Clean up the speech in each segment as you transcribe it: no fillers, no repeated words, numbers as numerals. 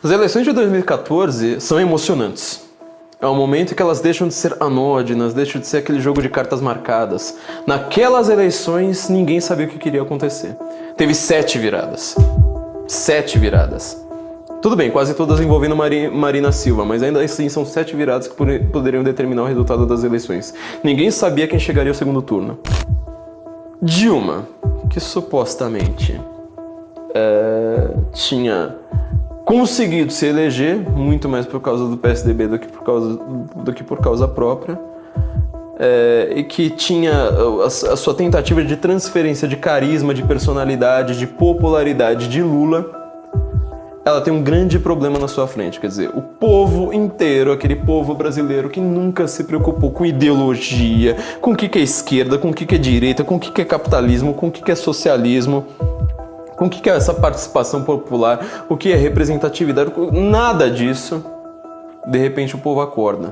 As eleições de 2014 são emocionantes. É o momento em que elas deixam de ser anódinas, deixam de ser aquele jogo de cartas marcadas. Naquelas eleições, ninguém sabia o que queria acontecer. Teve 7 viradas. 7 viradas. Tudo bem, quase todas envolvendo Marina Silva, mas ainda assim são 7 viradas que poderiam determinar o resultado das eleições. Ninguém sabia quem chegaria ao segundo turno. Dilma, que supostamente tinha conseguido se eleger, muito mais por causa do PSDB do que por causa própria, e que tinha a sua tentativa de transferência de carisma, de personalidade, de popularidade de Lula, ela tem um grande problema na sua frente. Quer dizer, o povo inteiro, aquele povo brasileiro que nunca se preocupou com ideologia, com o que é esquerda, com o que é direita, com o que é capitalismo, com o que é socialismo, com o que é essa participação popular, o que é representatividade, nada disso. De repente o povo acorda.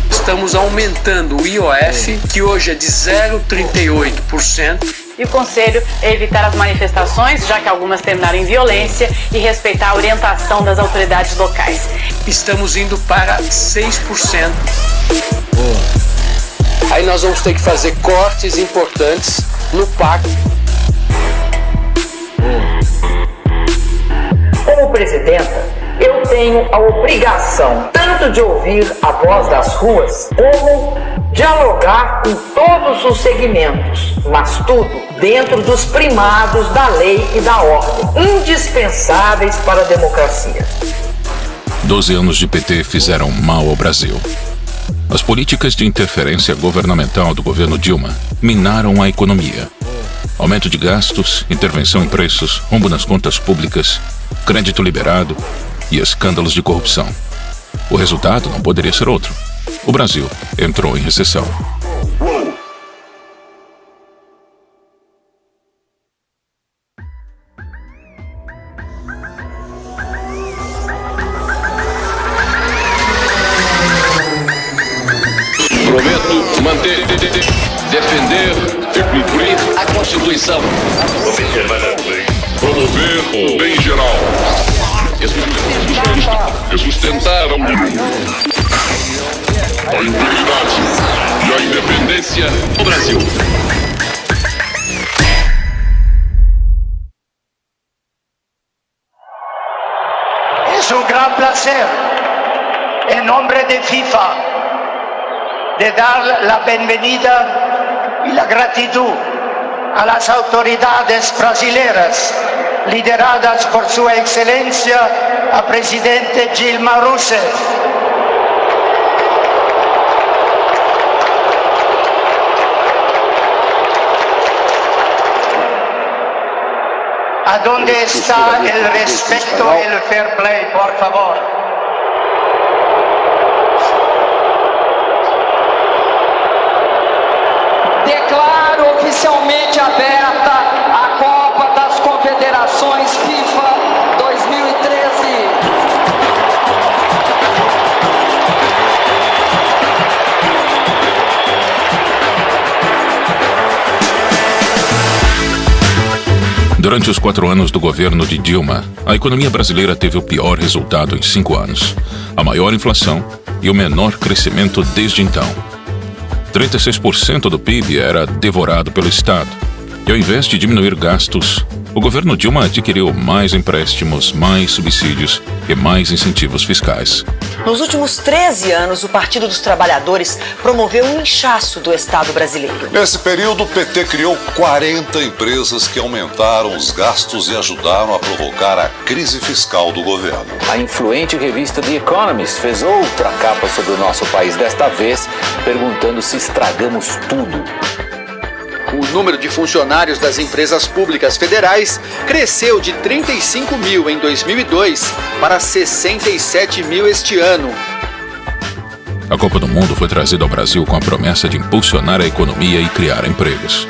Estamos aumentando o IOF, que hoje é de 0,38%. E o conselho é evitar as manifestações, já que algumas terminaram em violência, e respeitar a orientação das autoridades locais. Estamos indo para 6%. Aí nós vamos ter que fazer cortes importantes no PAC. Como presidenta, eu tenho a obrigação tanto de ouvir a voz das ruas, como dialogar com todos os segmentos, mas tudo dentro dos primados da lei e da ordem, indispensáveis para a democracia. 12 anos de PT fizeram mal ao Brasil. As políticas de interferência governamental do governo Dilma minaram a economia. Aumento de gastos, intervenção em preços, rombo nas contas públicas, crédito liberado e escândalos de corrupção. O resultado não poderia ser outro. O Brasil entrou em recessão. Prometo manter, defender e cumprir a Constituição. Promover o bem geral. E sustentar a integridade e a independência do Brasil. Es un gran placer, en nombre de FIFA, de dar la bienvenida y la gratitud a las autoridades brasileñas, lideradas por su excelencia, a presidente Dilma Rousseff. ¿A dónde está el respeto y el fair play, por favor? Declaro oficialmente aberta a Copa das Confederações FIFA 2013. Durante os 4 anos do governo de Dilma, a economia brasileira teve o pior resultado em 5 anos, a maior inflação e o menor crescimento desde então. 36% do PIB era devorado pelo Estado, e ao invés de diminuir gastos, o governo Dilma adquiriu mais empréstimos, mais subsídios e mais incentivos fiscais. Nos últimos 13 anos, o Partido dos Trabalhadores promoveu um inchaço do Estado brasileiro. Nesse período, o PT criou 40 empresas que aumentaram os gastos e ajudaram a provocar a crise fiscal do governo. A influente revista The Economist fez outra capa sobre o nosso país, desta vez perguntando se estragamos tudo. O número de funcionários das empresas públicas federais cresceu de 35 mil em 2002 para 67 mil este ano. A Copa do Mundo foi trazida ao Brasil com a promessa de impulsionar a economia e criar empregos.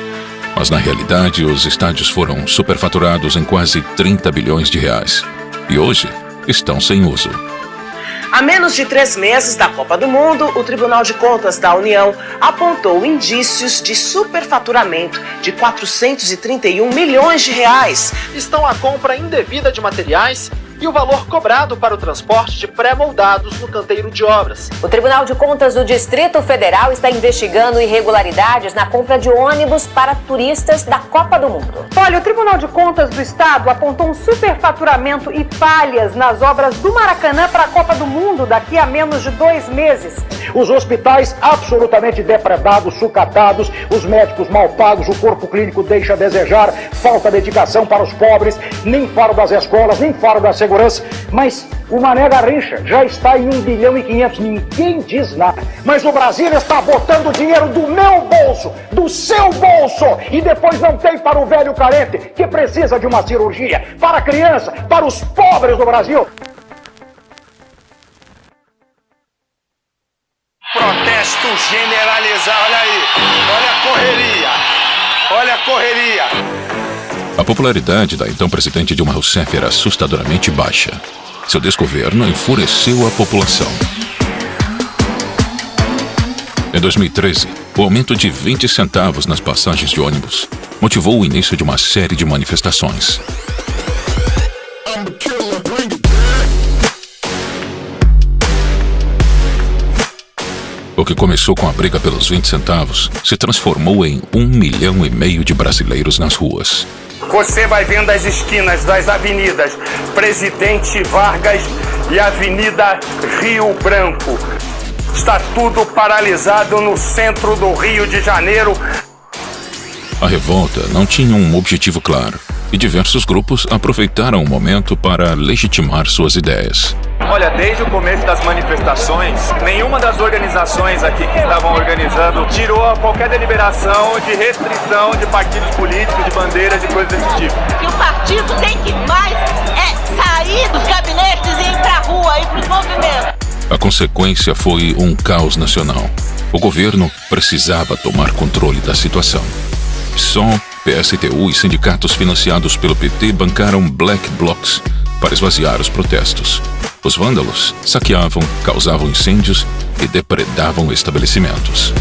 Mas na realidade, os estádios foram superfaturados em quase 30 bilhões de reais. E hoje estão sem uso. Há menos de 3 meses da Copa do Mundo, o Tribunal de Contas da União apontou indícios de superfaturamento de 431 milhões de reais. Estão a compra indevida de materiais e o valor cobrado para o transporte de pré-moldados no canteiro de obras. O Tribunal de Contas do Distrito Federal está investigando irregularidades na compra de ônibus para turistas da Copa do Mundo. Olha, o Tribunal de Contas do Estado apontou um superfaturamento e falhas nas obras do Maracanã para a Copa do Mundo daqui a menos de 2 meses. Os hospitais absolutamente depredados, sucatados, os médicos mal pagos, o corpo clínico deixa a desejar, falta dedicação para os pobres, nem falo das escolas, nem falo da segurança, mas o Mané Garrincha já está em 1 bilhão e 500, ninguém diz nada. Mas o Brasil está botando dinheiro do meu bolso, do seu bolso, e depois não tem para o velho carente, que precisa de uma cirurgia, para a criança, para os pobres do Brasil. Protesto generalizado, olha aí, olha a correria, olha a correria. A popularidade da então presidente Dilma Rousseff era assustadoramente baixa. Seu desgoverno enfureceu a população. Em 2013, o aumento de 20 centavos nas passagens de ônibus motivou o início de uma série de manifestações. O que começou com a briga pelos 20 centavos se transformou em 1,5 milhão de brasileiros nas ruas. Você vai vendo as esquinas das avenidas Presidente Vargas e Avenida Rio Branco. Está tudo paralisado no centro do Rio de Janeiro. A revolta não tinha um objetivo claro e diversos grupos aproveitaram o momento para legitimar suas ideias. Olha, desde o começo das manifestações, nenhuma das organizações aqui que estavam organizando tirou qualquer deliberação de restrição de partidos políticos, de bandeiras e coisas desse tipo. E o partido tem que mais sair dos gabinetes e ir pra rua, ir pros movimentos. A consequência foi um caos nacional. O governo precisava tomar controle da situação. PSOL, PSTU e sindicatos financiados pelo PT bancaram black blocs para esvaziar os protestos. Os vândalos saqueavam, causavam incêndios e depredavam estabelecimentos.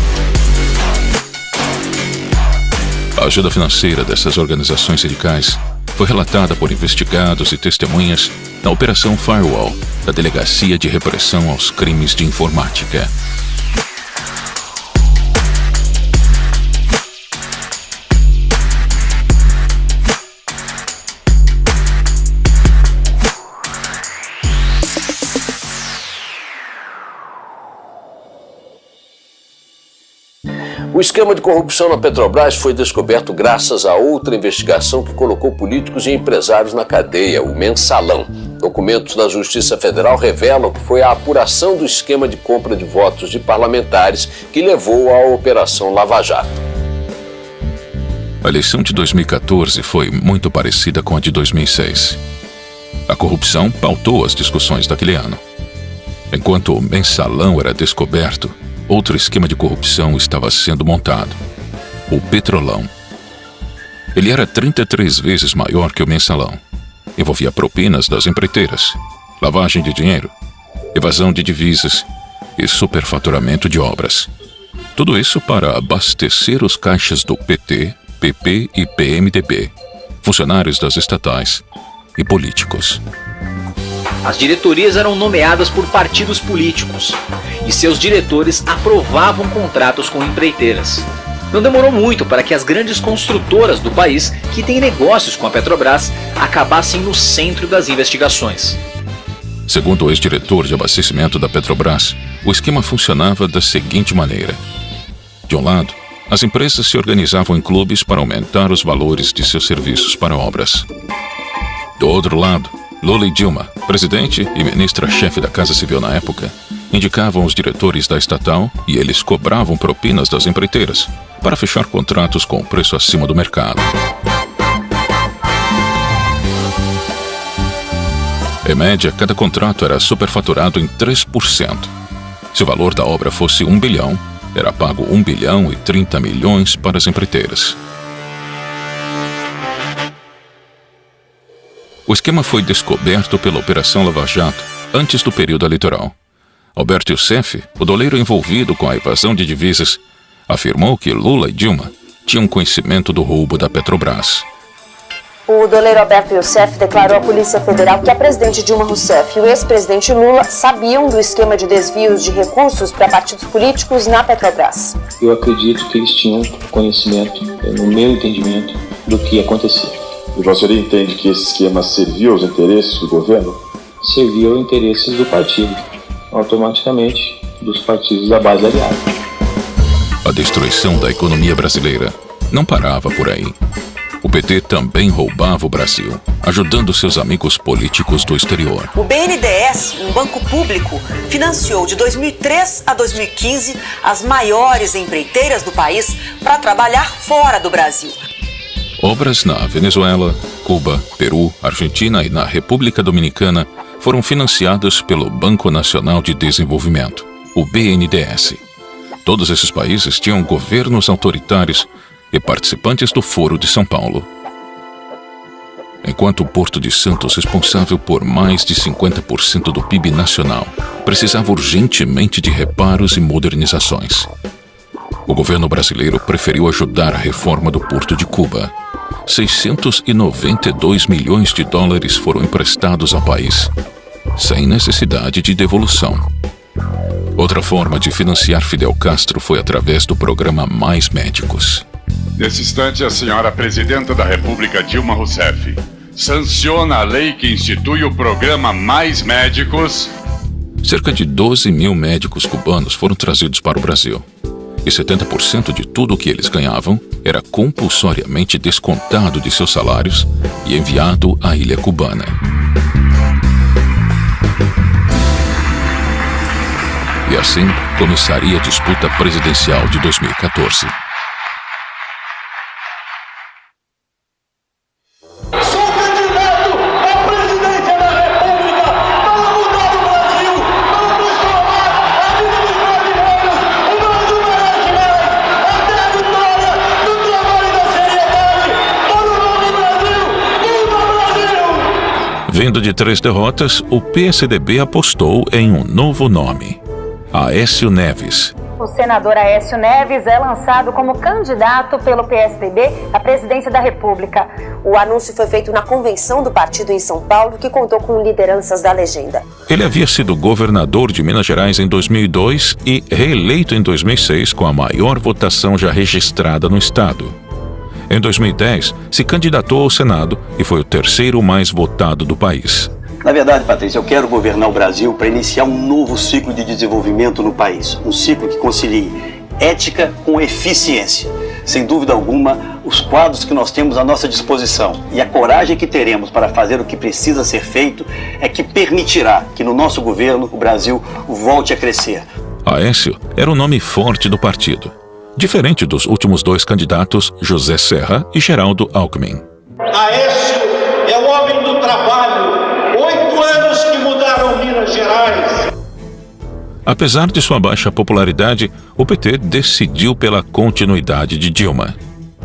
A ajuda financeira dessas organizações sindicais foi relatada por investigados e testemunhas na Operação Firewall, da Delegacia de Repressão aos Crimes de Informática. O esquema de corrupção na Petrobras foi descoberto graças a outra investigação que colocou políticos e empresários na cadeia, o Mensalão. Documentos da Justiça Federal revelam que foi a apuração do esquema de compra de votos de parlamentares que levou à Operação Lava Jato. A eleição de 2014 foi muito parecida com a de 2006. A corrupção pautou as discussões daquele ano. Enquanto o Mensalão era descoberto, outro esquema de corrupção estava sendo montado: o Petrolão. Ele era 33 vezes maior que o Mensalão. Envolvia propinas das empreiteiras, lavagem de dinheiro, evasão de divisas e superfaturamento de obras. Tudo isso para abastecer os caixas do PT, PP e PMDB, funcionários das estatais e políticos. As diretorias eram nomeadas por partidos políticos e seus diretores aprovavam contratos com empreiteiras. Não demorou muito para que as grandes construtoras do país, que têm negócios com a Petrobras, acabassem no centro das investigações. Segundo o ex-diretor de abastecimento da Petrobras, o esquema funcionava da seguinte maneira: de um lado, as empresas se organizavam em clubes para aumentar os valores de seus serviços para obras. Do outro lado, Lula e Dilma, presidente e ministra-chefe da Casa Civil na época, indicavam os diretores da estatal e eles cobravam propinas das empreiteiras para fechar contratos com preço acima do mercado. Em média, cada contrato era superfaturado em 3%. Se o valor da obra fosse 1 bilhão, era pago 1 bilhão e 30 milhões para as empreiteiras. O esquema foi descoberto pela Operação Lava Jato antes do período eleitoral. Alberto Youssef, o doleiro envolvido com a evasão de divisas, afirmou que Lula e Dilma tinham conhecimento do roubo da Petrobras. O doleiro Alberto Youssef declarou à Polícia Federal que a presidente Dilma Rousseff e o ex-presidente Lula sabiam do esquema de desvios de recursos para partidos políticos na Petrobras. Eu acredito que eles tinham conhecimento, no meu entendimento, do que acontecia. E você entende que esse esquema serviu aos interesses do governo? Serviu aos interesses do partido, automaticamente dos partidos da base aliada. A destruição da economia brasileira não parava por aí. O PT também roubava o Brasil, ajudando seus amigos políticos do exterior. O BNDES, um banco público, financiou de 2003 a 2015 as maiores empreiteiras do país para trabalhar fora do Brasil. Obras na Venezuela, Cuba, Peru, Argentina e na República Dominicana foram financiadas pelo Banco Nacional de Desenvolvimento, o BNDES. Todos esses países tinham governos autoritários e participantes do Foro de São Paulo. Enquanto o Porto de Santos, responsável por mais de 50% do PIB nacional, precisava urgentemente de reparos e modernizações. O governo brasileiro preferiu ajudar a reforma do Porto de Cuba. 692 milhões de dólares foram emprestados ao país, sem necessidade de devolução. Outra forma de financiar Fidel Castro foi através do programa Mais Médicos. Nesse instante, a senhora presidenta da República, Dilma Rousseff, sanciona a lei que institui o programa Mais Médicos. Cerca de 12 mil médicos cubanos foram trazidos para o Brasil. E 70% de tudo o que eles ganhavam era compulsoriamente descontado de seus salários e enviado à ilha cubana. E assim começaria a disputa presidencial de 2014. Vindo de 3 derrotas, o PSDB apostou em um novo nome: Aécio Neves. O senador Aécio Neves é lançado como candidato pelo PSDB à presidência da República. O anúncio foi feito na convenção do partido em São Paulo, que contou com lideranças da legenda. Ele havia sido governador de Minas Gerais em 2002 e reeleito em 2006 com a maior votação já registrada no estado. Em 2010, se candidatou ao Senado e foi o terceiro mais votado do país. Na verdade, Patrícia, eu quero governar o Brasil para iniciar um novo ciclo de desenvolvimento no país. Um ciclo que concilie ética com eficiência. Sem dúvida alguma, os quadros que nós temos à nossa disposição e a coragem que teremos para fazer o que precisa ser feito é que permitirá que no nosso governo o Brasil volte a crescer. Aécio era o nome forte do partido, diferente dos últimos 2 candidatos, José Serra e Geraldo Alckmin. Aécio é o homem do trabalho. 8 anos que mudaram Minas Gerais. Apesar de sua baixa popularidade, o PT decidiu pela continuidade de Dilma.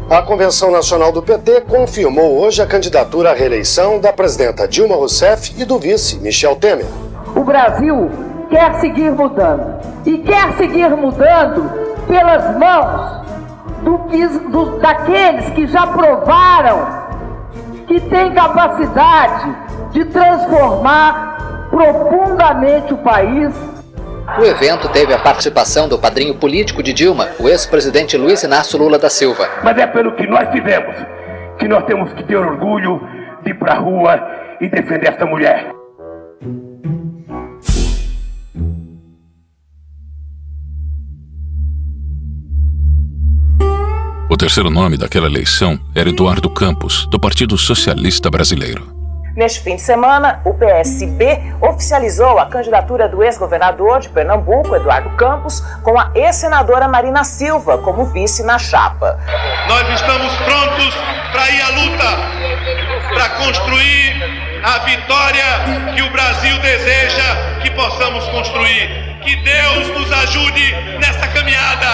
A Convenção Nacional do PT confirmou hoje a candidatura à reeleição da presidenta Dilma Rousseff e do vice Michel Temer. O Brasil quer seguir mudando. E quer seguir mudando pelas mãos daqueles que já provaram que têm capacidade de transformar profundamente o país. O evento teve a participação do padrinho político de Dilma, o ex-presidente Luiz Inácio Lula da Silva. Mas é pelo que nós fizemos que nós temos que ter orgulho de ir pra rua e defender essa mulher. O terceiro nome daquela eleição era Eduardo Campos, do Partido Socialista Brasileiro. Neste fim de semana, o PSB oficializou a candidatura do ex-governador de Pernambuco, Eduardo Campos, com a ex-senadora Marina Silva como vice na chapa. Nós estamos prontos para ir à luta, para construir a vitória que o Brasil deseja que possamos construir. Que Deus nos ajude nessa caminhada.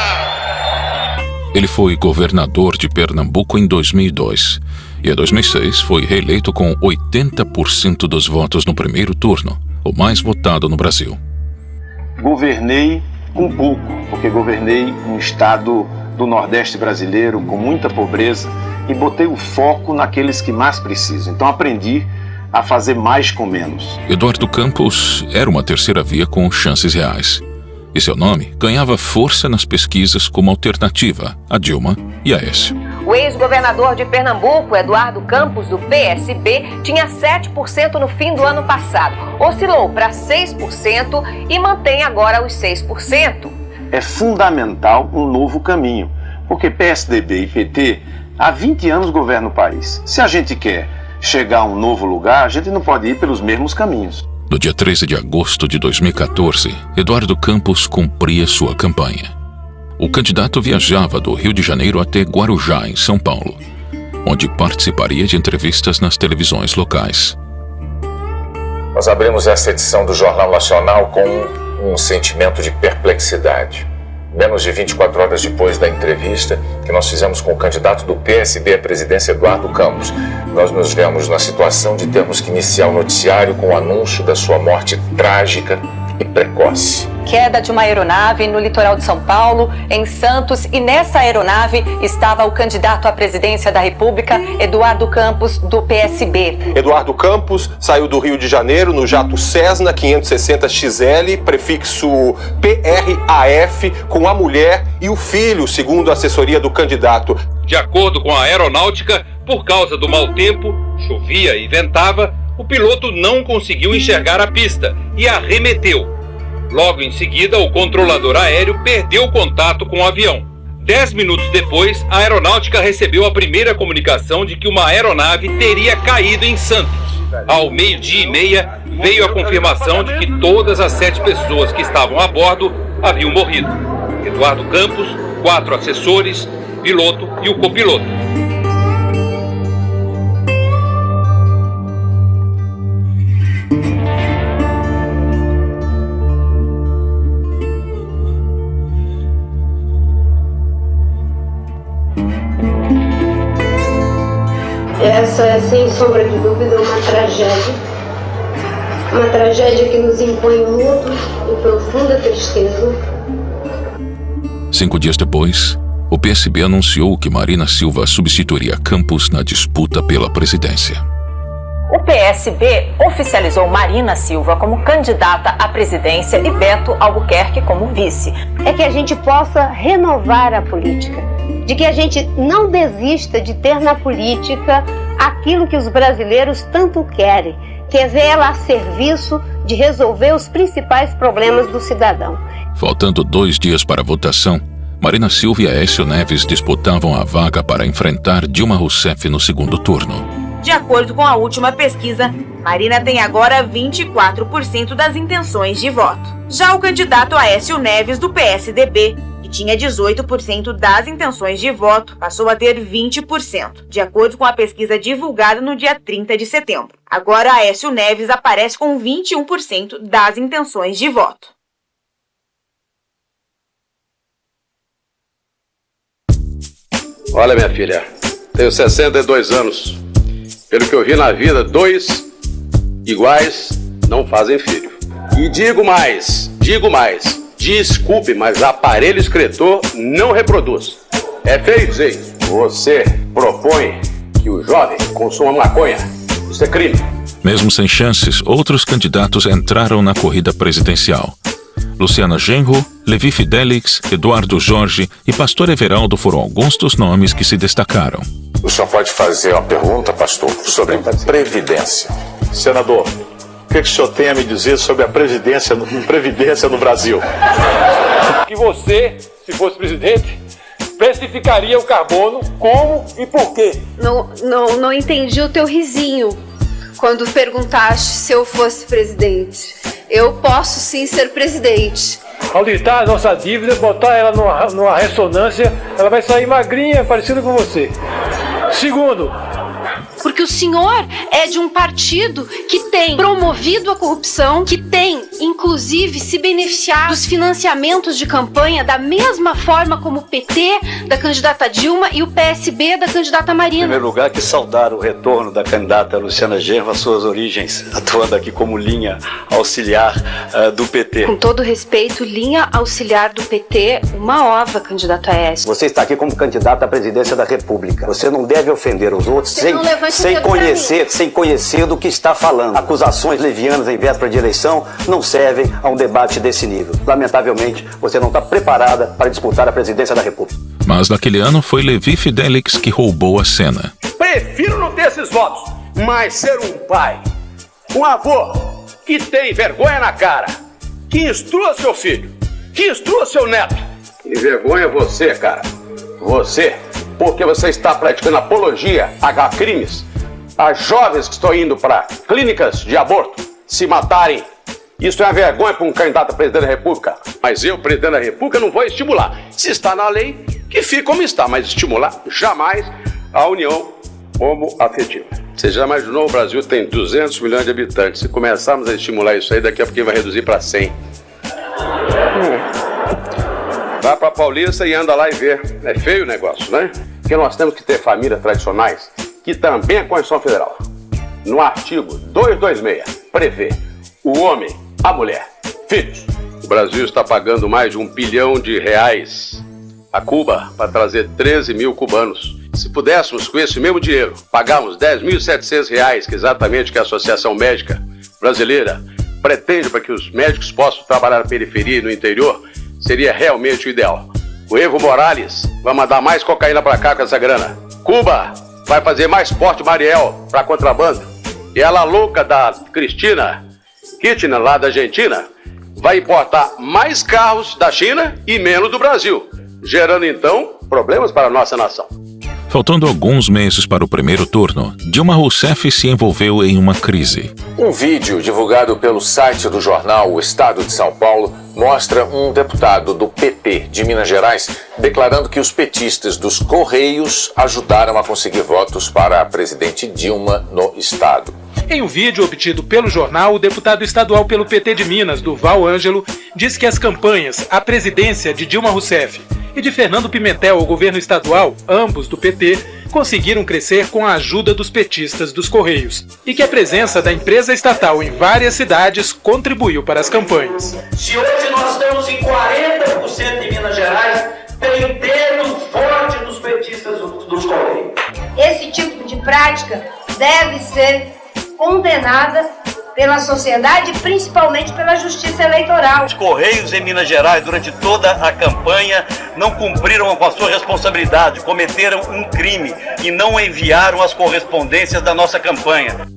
Ele foi governador de Pernambuco em 2002 E em 2006 foi reeleito com 80% dos votos no primeiro turno, o mais votado no Brasil. Governei com pouco, porque governei um estado do Nordeste brasileiro com muita pobreza e botei o foco naqueles que mais precisam. Então aprendi a fazer mais com menos. Eduardo Campos era uma terceira via com chances reais. E seu nome ganhava força nas pesquisas como alternativa a Dilma e Aécio. O ex-governador de Pernambuco, Eduardo Campos, do PSB, tinha 7% no fim do ano passado. Oscilou para 6% e mantém agora os 6%. É fundamental um novo caminho, porque PSDB e PT há 20 anos governam o país. Se a gente quer chegar a um novo lugar, a gente não pode ir pelos mesmos caminhos. No dia 13 de agosto de 2014, Eduardo Campos cumpria sua campanha. O candidato viajava do Rio de Janeiro até Guarujá, em São Paulo, onde participaria de entrevistas nas televisões locais. Nós abrimos esta edição do Jornal Nacional com um sentimento de perplexidade. Menos de 24 horas depois da entrevista que nós fizemos com o candidato do PSB à presidência, Eduardo Campos, nós nos vemos na situação de termos que iniciar o noticiário com o anúncio da sua morte trágica e precoce. Queda de uma aeronave no litoral de São Paulo, em Santos, e nessa aeronave estava o candidato à presidência da República, Eduardo Campos, do PSB. Eduardo Campos saiu do Rio de Janeiro no jato Cessna 560XL, prefixo PRAF, com a mulher e o filho, segundo a assessoria do candidato. De acordo com a aeronáutica, por causa do mau tempo, chovia e ventava, o piloto não conseguiu enxergar a pista e arremeteu. Logo em seguida, o controlador aéreo perdeu contato com o avião. 10 minutos depois, a aeronáutica recebeu a primeira comunicação de que uma aeronave teria caído em Santos. Ao 12:30, veio a confirmação de que todas as 7 pessoas que estavam a bordo haviam morrido. Eduardo Campos, 4 assessores, piloto e o copiloto. Essa é, sem sombra de dúvida, uma tragédia que nos impõe luto e profunda tristeza. 5 dias depois, o PSB anunciou que Marina Silva substituiria Campos na disputa pela presidência. O PSB oficializou Marina Silva como candidata à presidência e Beto Albuquerque como vice. É que a gente possa renovar a política, de que a gente não desista de ter na política aquilo que os brasileiros tanto querem, que é vê-la a serviço de resolver os principais problemas do cidadão. Faltando 2 dias para a votação, Marina Silva e Aécio Neves disputavam a vaga para enfrentar Dilma Rousseff no segundo turno. De acordo com a última pesquisa, Marina tem agora 24% das intenções de voto. Já o candidato Aécio Neves, do PSDB, que tinha 18% das intenções de voto, passou a ter 20%, de acordo com a pesquisa divulgada no dia 30 de setembro. Agora, Aécio Neves aparece com 21% das intenções de voto. Olha, minha filha, tenho 62 anos. Pelo que eu vi na vida, 2 iguais não fazem filho. E digo mais, desculpe, mas aparelho excretor não reproduz. É feio dizer isso. Você propõe que o jovem consuma maconha. Isso é crime. Mesmo sem chances, outros candidatos entraram na corrida presidencial. Luciana Genro, Levi Fidelix, Eduardo Jorge e Pastor Everaldo foram alguns dos nomes que se destacaram. O senhor pode fazer uma pergunta, pastor, sobre Previdência. Senador, o que o senhor tem a me dizer sobre a Previdência no Brasil? Que você, se fosse presidente, precificaria o carbono, como e por quê? Não entendi o teu risinho quando perguntaste se eu fosse presidente. Eu posso sim ser presidente. Auditar a nossa dívida, botar ela numa ressonância, ela vai sair magrinha, parecida com você. Segundo, porque o senhor é de um partido que tem promovido a corrupção, que tem, inclusive, se beneficiado dos financiamentos de campanha da mesma forma como o PT da candidata Dilma e o PSB da candidata Marina. Em primeiro lugar, que saudar o retorno da candidata Luciana Genro às suas origens, atuando aqui como linha auxiliar do PT. Com todo respeito, linha auxiliar do PT, uma ova, candidato Aécio. Você está aqui como candidata à presidência da República. Você não deve ofender os outros sem conhecer do que está falando. Acusações levianas em véspera de eleição não servem a um debate desse nível. Lamentavelmente, você não está preparada para disputar a presidência da República. Mas naquele ano foi Levi Fidelix que roubou a cena. Prefiro não ter esses votos, mas ser um pai, um avô que tem vergonha na cara, que instrua seu filho, que instrua seu neto. Envergonha você, cara. Você, porque você está praticando apologia a crimes, a jovens que estão indo para clínicas de aborto se matarem. Isso é uma vergonha para um candidato a presidente da República. Mas eu, presidente da República, não vou estimular. Se está na lei, que fique como está, mas estimular jamais a união homoafetiva. Você já imaginou, o Brasil tem 200 milhões de habitantes. Se começarmos a estimular isso aí, daqui a pouquinho vai reduzir para 100. Vai para Paulista e anda lá e vê. É feio o negócio, né? Porque nós temos que ter famílias tradicionais, que também a Constituição Federal, no artigo 226, prevê o homem, a mulher, filhos. O Brasil está pagando mais de R$1 bilhão a Cuba para trazer 13 mil cubanos. Se pudéssemos, com esse mesmo dinheiro, pagarmos R$10.700, que é exatamente o que a Associação Médica Brasileira pretende para que os médicos possam trabalhar na periferia e no interior, seria realmente o ideal. O Evo Morales vai mandar mais cocaína para cá com essa grana. Cuba vai fazer mais porte Mariel para contrabando. E ela louca da Cristina Kirchner, lá da Argentina, vai importar mais carros da China e menos do Brasil, gerando então problemas para a nossa nação. Faltando alguns meses para o primeiro turno, Dilma Rousseff se envolveu em uma crise. Um vídeo divulgado pelo site do jornal O Estado de São Paulo mostra um deputado do PT de Minas Gerais declarando que os petistas dos Correios ajudaram a conseguir votos para a presidente Dilma no estado. Em um vídeo obtido pelo jornal, o deputado estadual pelo PT de Minas, Durval Ângelo, diz que as campanhas à presidência de Dilma Rousseff e de Fernando Pimentel ao governo estadual, ambos do PT, conseguiram crescer com a ajuda dos petistas dos Correios e que a presença da empresa estatal em várias cidades contribuiu para as campanhas. Se hoje nós estamos em 40% de Minas Gerais, tem dedo forte dos petistas dos Correios. Esse tipo de prática deve ser condenada pela sociedade e principalmente pela justiça eleitoral. Os Correios em Minas Gerais, durante toda a campanha, não cumpriram com a sua responsabilidade, cometeram um crime e não enviaram as correspondências da nossa campanha.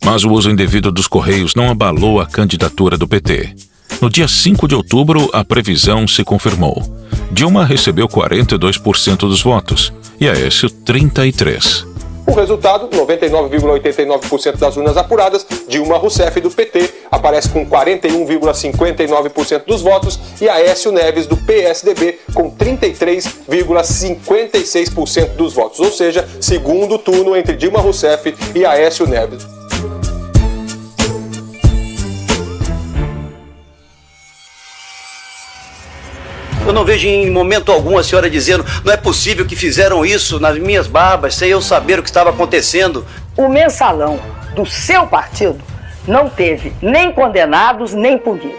Mas o uso indevido dos Correios não abalou a candidatura do PT. No dia 5 de outubro, a previsão se confirmou. Dilma recebeu 42% dos votos e Aécio 33%. O resultado, 99,89% das urnas apuradas, Dilma Rousseff do PT aparece com 41,59% dos votos e Aécio Neves do PSDB com 33,56% dos votos. Ou seja, segundo turno entre Dilma Rousseff e Aécio Neves. Eu não vejo em momento algum a senhora dizendo não é possível que fizeram isso nas minhas barbas, sem eu saber o que estava acontecendo. O mensalão do seu partido não teve nem condenados nem punidos.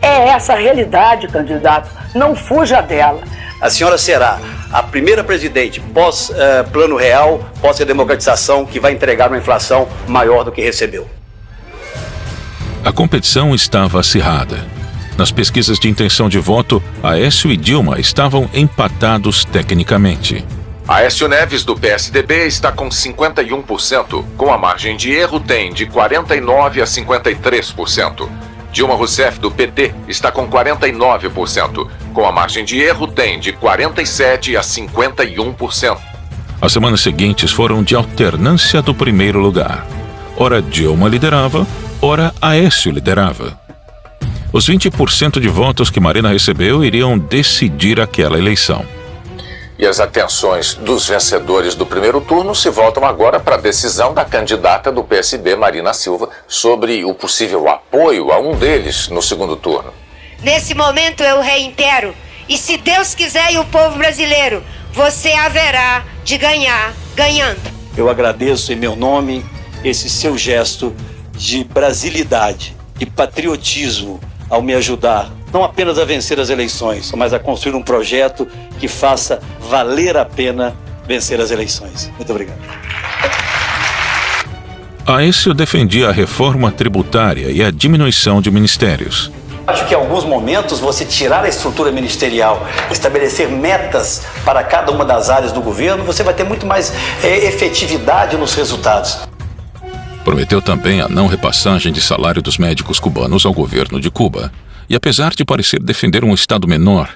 É essa a realidade, candidato. Não fuja dela. A senhora será a primeira presidente pós-Plano Real, pós-democratização, que vai entregar uma inflação maior do que recebeu. A competição estava acirrada. Nas pesquisas de intenção de voto, Aécio e Dilma estavam empatados tecnicamente. Aécio Neves, do PSDB, está com 51%. Com a margem de erro, tem de 49% a 53%. Dilma Rousseff, do PT, está com 49%. Com a margem de erro, tem de 47% a 51%. As semanas seguintes foram de alternância do primeiro lugar. Ora Dilma liderava, ora Aécio liderava. Os 20% de votos que Marina recebeu iriam decidir aquela eleição. E as atenções dos vencedores do primeiro turno se voltam agora para a decisão da candidata do PSB, Marina Silva, sobre o possível apoio a um deles no segundo turno. Nesse momento eu reitero, e se Deus quiser e o povo brasileiro, você haverá de ganhar ganhando. Eu agradeço em meu nome esse seu gesto de brasilidade e patriotismo ao me ajudar, não apenas a vencer as eleições, mas a construir um projeto que faça valer a pena vencer as eleições. Muito obrigado. Aécio defendia a reforma tributária e a diminuição de ministérios. Acho que em alguns momentos você tirar a estrutura ministerial, estabelecer metas para cada uma das áreas do governo, você vai ter muito mais efetividade nos resultados. Prometeu também a não repassagem de salário dos médicos cubanos ao governo de Cuba. E apesar de parecer defender um Estado menor,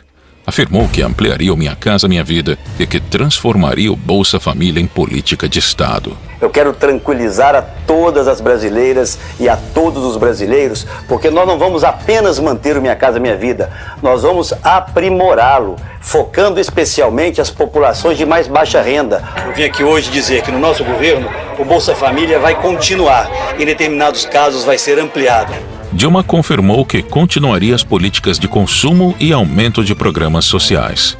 afirmou que ampliaria o Minha Casa Minha Vida e que transformaria o Bolsa Família em política de Estado. Eu quero tranquilizar a todas as brasileiras e a todos os brasileiros, porque nós não vamos apenas manter o Minha Casa Minha Vida, nós vamos aprimorá-lo, focando especialmente as populações de mais baixa renda. Eu vim aqui hoje dizer que no nosso governo o Bolsa Família vai continuar, em determinados casos vai ser ampliado. Dilma confirmou que continuaria as políticas de consumo e aumento de programas sociais.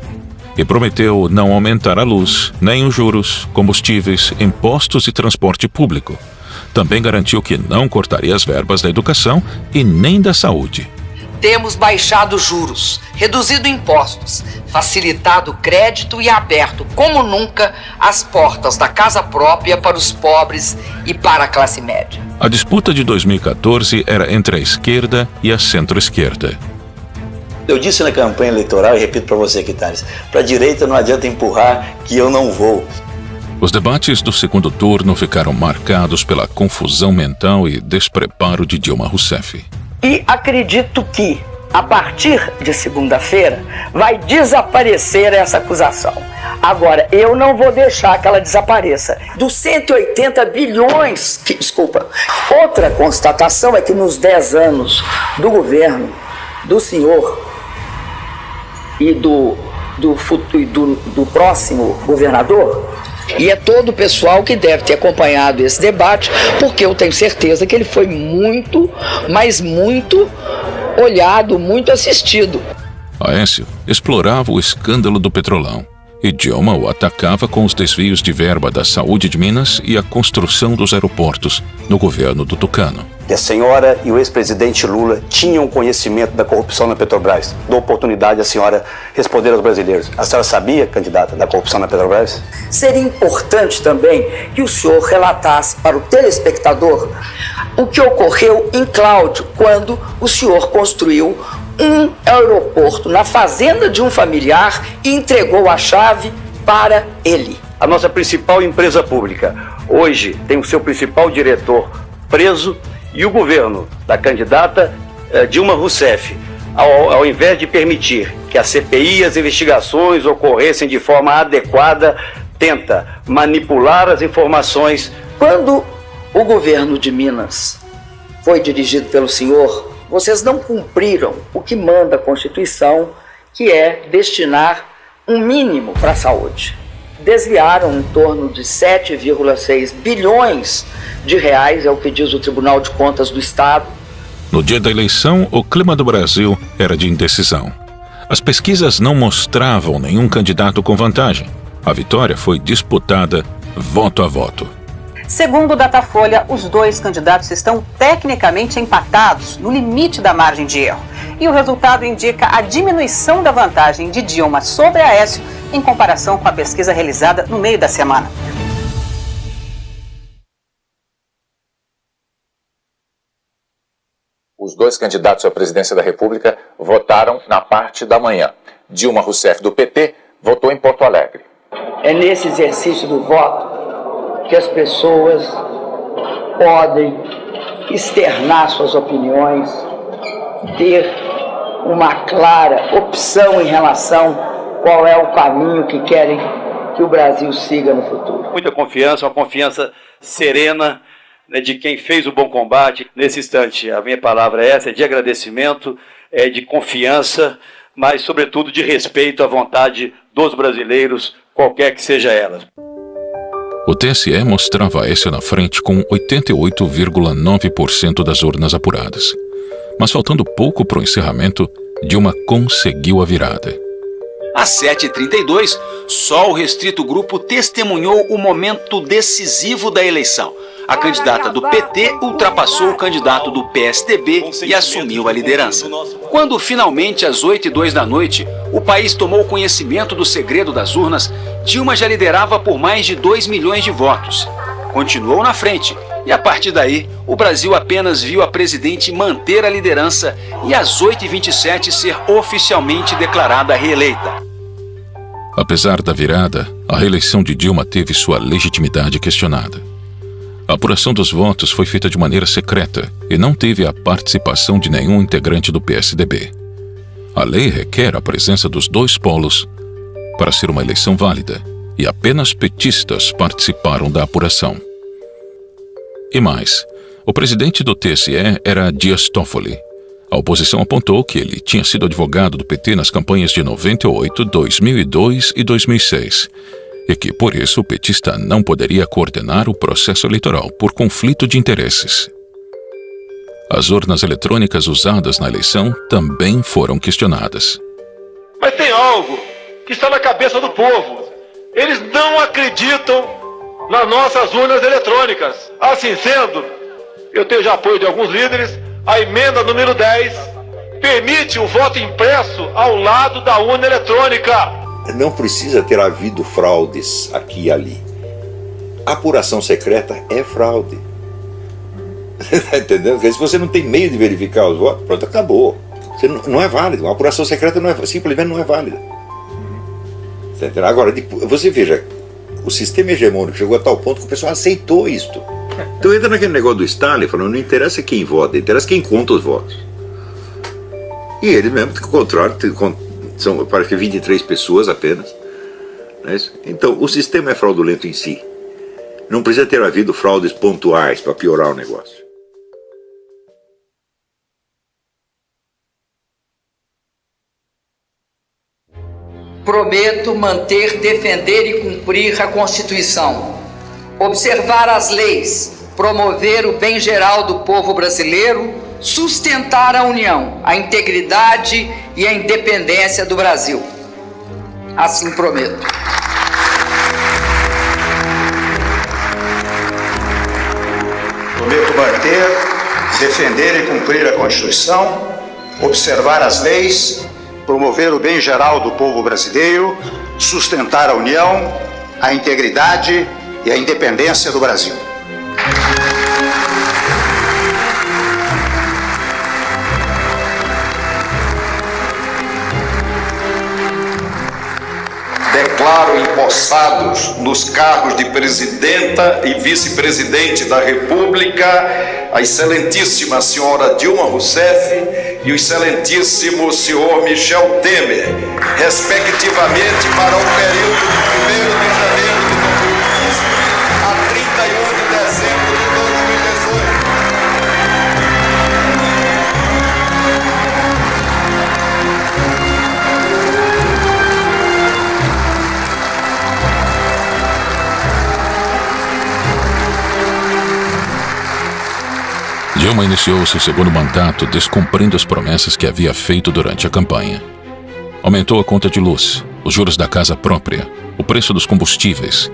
E prometeu não aumentar a luz, nem os juros, combustíveis, impostos e transporte público. Também garantiu que não cortaria as verbas da educação e nem da saúde. Temos baixado juros, reduzido impostos, facilitado o crédito e aberto, como nunca, as portas da casa própria para os pobres e para a classe média. A disputa de 2014 era entre a esquerda e a centro-esquerda. Eu disse na campanha eleitoral, e repito para você aqui, Thales, para a direita não adianta empurrar que eu não vou. Os debates do segundo turno ficaram marcados pela confusão mental e despreparo de Dilma Rousseff. E acredito que, a partir de segunda-feira, vai desaparecer essa acusação. Agora, eu não vou deixar que ela desapareça. Dos 180 bilhões, outra constatação é que nos 10 anos do governo do senhor e do próximo governador, e é todo o pessoal que deve ter acompanhado esse debate, porque eu tenho certeza que ele foi muito, mas muito olhado, muito assistido. Aécio explorava o escândalo do Petrolão e Dilma o atacava com os desvios de verba da saúde de Minas e a construção dos aeroportos no governo do Tucano. E a senhora e o ex-presidente Lula tinham conhecimento da corrupção na Petrobras. Dou oportunidade à senhora responder aos brasileiros. A senhora sabia, candidata, da corrupção na Petrobras? Seria importante também que o senhor relatasse para o telespectador o que ocorreu em Cláudio, quando o senhor construiu um aeroporto na fazenda de um familiar e entregou a chave para ele. A nossa principal empresa pública hoje tem o seu principal diretor preso e o governo da candidata Dilma Rousseff, ao invés de permitir que a CPI e as investigações ocorressem de forma adequada, tenta manipular as informações. Quando o governo de Minas foi dirigido pelo senhor, vocês não cumpriram o que manda a Constituição, que é destinar um mínimo para a saúde. Desviaram em torno de 7,6 bilhões de reais, é o que diz o Tribunal de Contas do Estado. No dia da eleição, o clima do Brasil era de indecisão. As pesquisas não mostravam nenhum candidato com vantagem. A vitória foi disputada voto a voto. Segundo o Datafolha, os dois candidatos estão tecnicamente empatados, no limite da margem de erro. E o resultado indica a diminuição da vantagem de Dilma sobre Aécio em comparação com a pesquisa realizada no meio da semana. Os dois candidatos à presidência da República votaram na parte da manhã. Dilma Rousseff, do PT, votou em Porto Alegre. É nesse exercício do voto que as pessoas podem externar suas opiniões, ter uma clara opção em relação qual é o caminho que querem que o Brasil siga no futuro. Muita confiança, uma confiança serena, né, de quem fez o bom combate. Nesse instante, a minha palavra é essa, é de agradecimento, é de confiança mas, sobretudo, de respeito à vontade dos brasileiros, qualquer que seja ela. O TSE mostrava Aécio na frente com 88,9% das urnas apuradas. Mas faltando pouco para o encerramento, Dilma conseguiu a virada. Às 7h32, só o restrito grupo testemunhou o momento decisivo da eleição. A candidata do PT ultrapassou o candidato do PSDB e assumiu a liderança. Quando finalmente, às 8h02 da noite, o país tomou conhecimento do segredo das urnas, Dilma já liderava por mais de 2 milhões de votos. Continuou na frente e, a partir daí, o Brasil apenas viu a presidente manter a liderança e, às 8h27, ser oficialmente declarada reeleita. Apesar da virada, a reeleição de Dilma teve sua legitimidade questionada. A apuração dos votos foi feita de maneira secreta e não teve a participação de nenhum integrante do PSDB. A lei requer a presença dos dois polos para ser uma eleição válida, e apenas petistas participaram da apuração. E mais, o presidente do TSE era Dias Toffoli. A oposição apontou que ele tinha sido advogado do PT nas campanhas de 98, 2002 e 2006, e que, por isso, o petista não poderia coordenar o processo eleitoral por conflito de interesses. As urnas eletrônicas usadas na eleição também foram questionadas. Mas tem algo que está na cabeça do povo. Eles não acreditam nas nossas urnas eletrônicas. Assim sendo, eu tenho já apoio de alguns líderes. A emenda número 10 permite o voto impresso ao lado da urna eletrônica. Não precisa ter havido fraudes aqui e ali. A apuração secreta é fraude. Está entendendo? Porque se você não tem meio de verificar os votos, pronto, acabou. Você não é válido. Uma apuração secreta simplesmente não é válida. Tá entendendo? Agora, você veja, o sistema hegemônico chegou a tal ponto que o pessoal aceitou isto. Então entra naquele negócio do Stalin, falando, não interessa quem vota, interessa quem conta os votos. E ele mesmo controla, são, parece que 23 pessoas apenas. Não é isso? Então, o sistema é fraudulento em si. Não precisa ter havido fraudes pontuais para piorar o negócio. Prometo manter, defender e cumprir a Constituição, observar as leis, promover o bem geral do povo brasileiro, sustentar a união, a integridade e a independência do Brasil. Assim prometo. Prometo manter, defender e cumprir a Constituição, observar as leis, promover o bem geral do povo brasileiro, sustentar a união, a integridade e a independência do Brasil. Declaro empossados nos cargos de presidenta e vice-presidente da República a excelentíssima senhora Dilma Rousseff e o excelentíssimo senhor Michel Temer, respectivamente, para o período de 1º de janeiro de 2015 a 31 de dezembro de 2018. Dilma iniciou seu segundo mandato descumprindo as promessas que havia feito durante a campanha. Aumentou a conta de luz, os juros da casa própria, o preço dos combustíveis,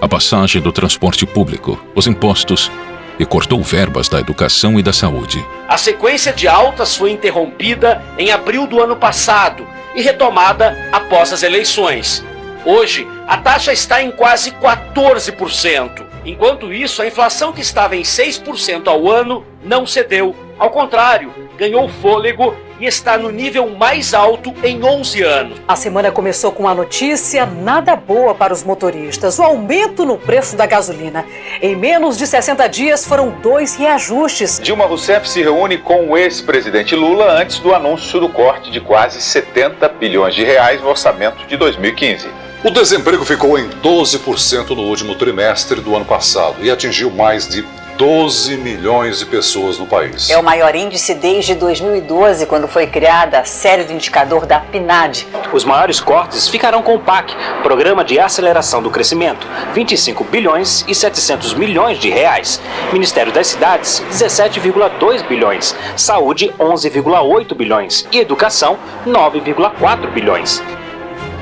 a passagem do transporte público, os impostos e cortou verbas da educação e da saúde. A sequência de altas foi interrompida em abril do ano passado e retomada após as eleições. Hoje, a taxa está em quase 14%. Enquanto isso, a inflação que estava em 6% ao ano não cedeu. Ao contrário, ganhou fôlego e está no nível mais alto em 11 anos. A semana começou com uma notícia nada boa para os motoristas: o aumento no preço da gasolina. Em menos de 60 dias foram 2 reajustes. Dilma Rousseff se reúne com o ex-presidente Lula antes do anúncio do corte de quase 70 bilhões de reais no orçamento de 2015. O desemprego ficou em 12% no último trimestre do ano passado e atingiu mais de 12 milhões de pessoas no país. É o maior índice desde 2012, quando foi criada a série do indicador da PNAD. Os maiores cortes ficarão com o PAC, Programa de Aceleração do Crescimento, 25 bilhões e 700 milhões de reais. Ministério das Cidades, 17,2 bilhões. Saúde, 11,8 bilhões. E Educação, 9,4 bilhões.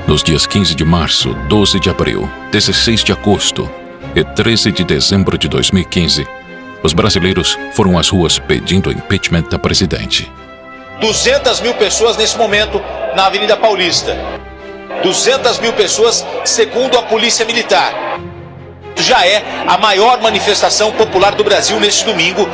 Nos dias 15 de março, 12 de abril, 16 de agosto e 13 de dezembro de 2015, os brasileiros foram às ruas pedindo o impeachment da presidente. 200 mil pessoas nesse momento na Avenida Paulista. 200 mil pessoas, segundo a Polícia Militar. Já é a maior manifestação popular do Brasil neste domingo.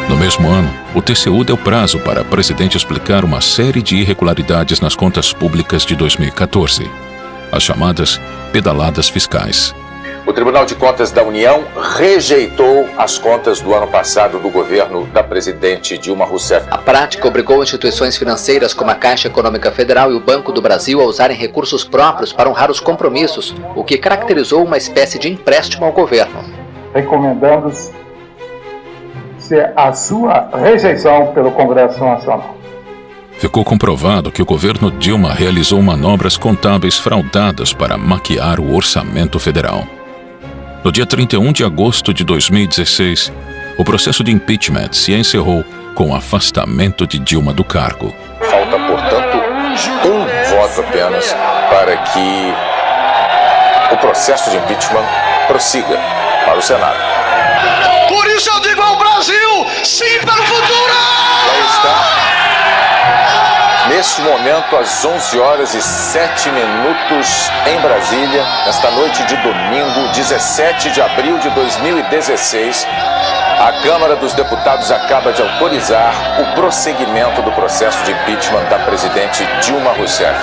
No mesmo ano, o TCU deu prazo para a presidente explicar uma série de irregularidades nas contas públicas de 2014, as chamadas pedaladas fiscais. O Tribunal de Contas da União rejeitou as contas do ano passado do governo da presidente Dilma Rousseff. A prática obrigou instituições financeiras como a Caixa Econômica Federal e o Banco do Brasil a usarem recursos próprios para honrar os compromissos, o que caracterizou uma espécie de empréstimo ao governo. Recomendamos a sua rejeição pelo Congresso Nacional. Ficou comprovado que o governo Dilma realizou manobras contábeis fraudadas para maquiar o orçamento federal. No dia 31 de agosto de 2016, o processo de impeachment se encerrou com o afastamento de Dilma do cargo. Falta, portanto, um voto apenas para que o processo de impeachment prossiga para o Senado. Por isso eu digo ao Brasil, sim para o futuro! Já está. Neste momento, às 11 horas e 7 minutos em Brasília, nesta noite de domingo, 17 de abril de 2016, a Câmara dos Deputados acaba de autorizar o prosseguimento do processo de impeachment da presidente Dilma Rousseff.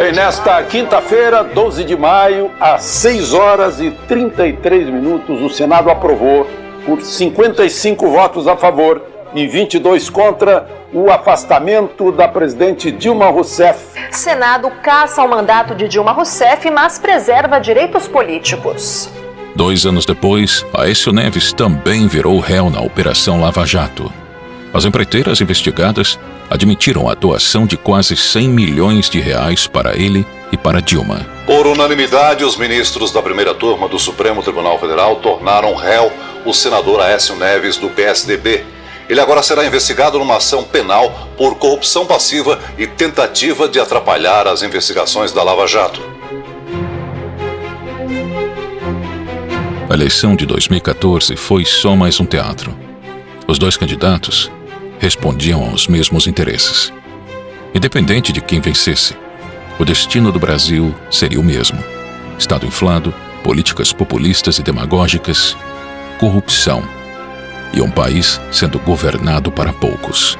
E nesta quinta-feira, 12 de maio, às 6 horas e 33 minutos, o Senado aprovou, por 55 votos a favor e 22 contra, o afastamento da presidente Dilma Rousseff. Senado caça o mandato de Dilma Rousseff, mas preserva direitos políticos. 2 anos depois, Aécio Neves também virou réu na Operação Lava Jato. As empreiteiras investigadas admitiram a doação de quase 100 milhões de reais para ele e para Dilma. Por unanimidade, os ministros da primeira turma do Supremo Tribunal Federal tornaram réu o senador Aécio Neves, do PSDB. Ele agora será investigado numa ação penal por corrupção passiva e tentativa de atrapalhar as investigações da Lava Jato. A eleição de 2014 foi só mais um teatro. Os dois candidatos respondiam aos mesmos interesses. Independente de quem vencesse, o destino do Brasil seria o mesmo: Estado inflado, políticas populistas e demagógicas, corrupção e um país sendo governado para poucos.